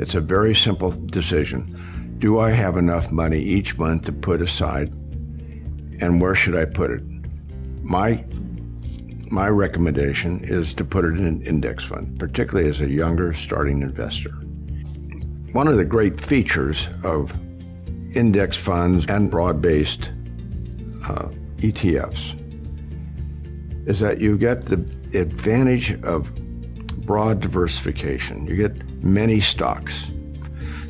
It's a very simple decision. Do I have enough money each month to put aside, and where should I put it? My recommendation is to put it in an index fund, particularly as a younger starting investor. One of the great features of index funds and broad-based ETFs is that you get the advantage of broad diversification. You get many stocks.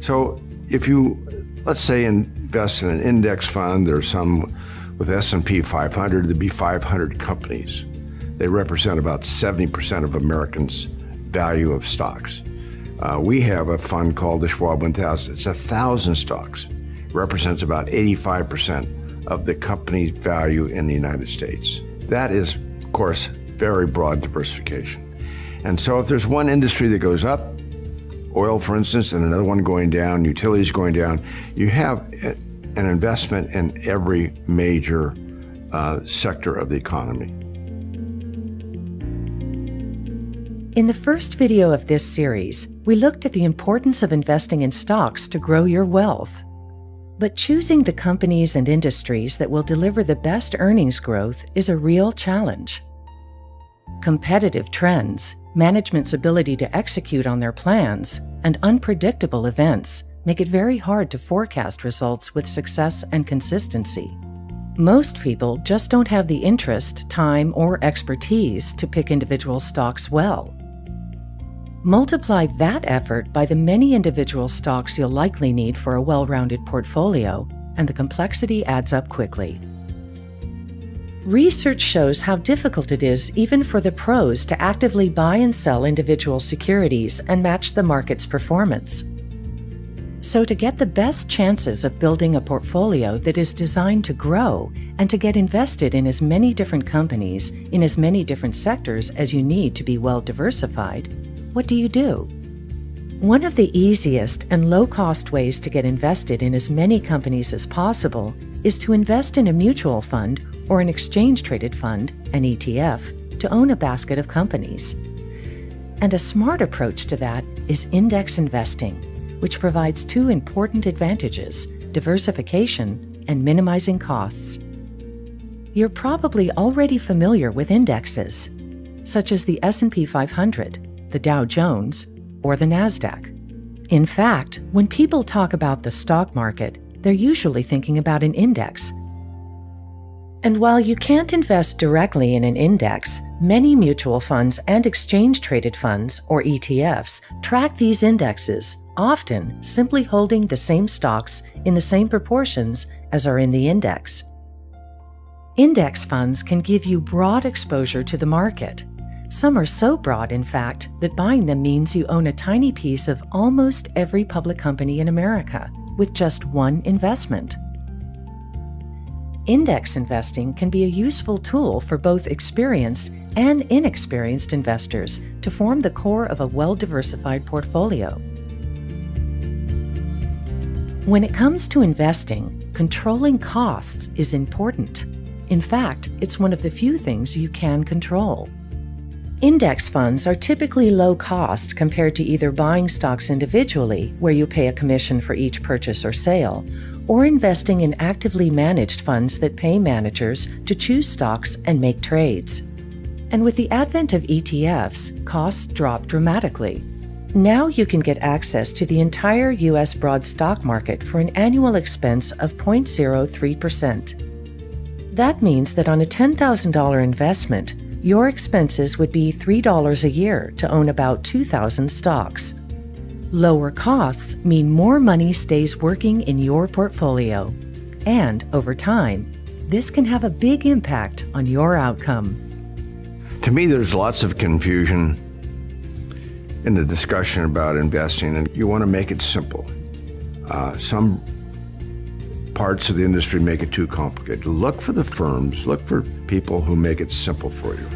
So if you, let's say, invest in an index fund, there's some with S&P 500, there'd be 500 companies. They represent about 70% of Americans' value of stocks. We have a fund called the Schwab 1000. It's 1,000 stocks. It represents about 85% of the company's value in the United States. That is, of course, very broad diversification. And so if there's one industry that goes up, oil, for instance, and another one going down, utilities going down, you have an investment in every major sector of the economy. In the first video of this series, we looked at the importance of investing in stocks to grow your wealth. But choosing the companies and industries that will deliver the best earnings growth is a real challenge. Competitive trends, management's ability to execute on their plans, and unpredictable events make it very hard to forecast results with success and consistency. Most people just don't have the interest, time, or expertise to pick individual stocks well. Multiply that effort by the many individual stocks you'll likely need for a well-rounded portfolio, and the complexity adds up quickly. Research shows how difficult it is even for the pros to actively buy and sell individual securities and match the market's performance. So to get the best chances of building a portfolio that is designed to grow and to get invested in as many different companies in as many different sectors as you need to be well diversified, what do you do? One of the easiest and low-cost ways to get invested in as many companies as possible is to invest in a mutual fund or an exchange-traded fund, an ETF, to own a basket of companies. And a smart approach to that is index investing, which provides two important advantages: diversification and minimizing costs. You're probably already familiar with indexes, such as the S&P 500, the Dow Jones, or the NASDAQ. In fact, when people talk about the stock market, they're usually thinking about an index. And while you can't invest directly in an index, many mutual funds and exchange-traded funds, or ETFs, track these indexes, often simply holding the same stocks in the same proportions as are in the index. Index funds can give you broad exposure to the market. Some are so broad, in fact, that buying them means you own a tiny piece of almost every public company in America with just one investment. Index investing can be a useful tool for both experienced and inexperienced investors to form the core of a well-diversified portfolio. When it comes to investing, controlling costs is important. In fact, it's one of the few things you can control. Index funds are typically low cost compared to either buying stocks individually, where you pay a commission for each purchase or sale, or investing in actively managed funds that pay managers to choose stocks and make trades. And with the advent of ETFs, costs drop dramatically. Now you can get access to the entire U.S. broad stock market for an annual expense of 0.03%. That means that on a $10,000 investment, your expenses would be $3 a year to own about 2,000 stocks. Lower costs mean more money stays working in your portfolio. And over time, this can have a big impact on your outcome. To me, there's lots of confusion in the discussion about investing, and you want to make it simple. Some parts of the industry make it too complicated. Look for the firms, look for people who make it simple for you.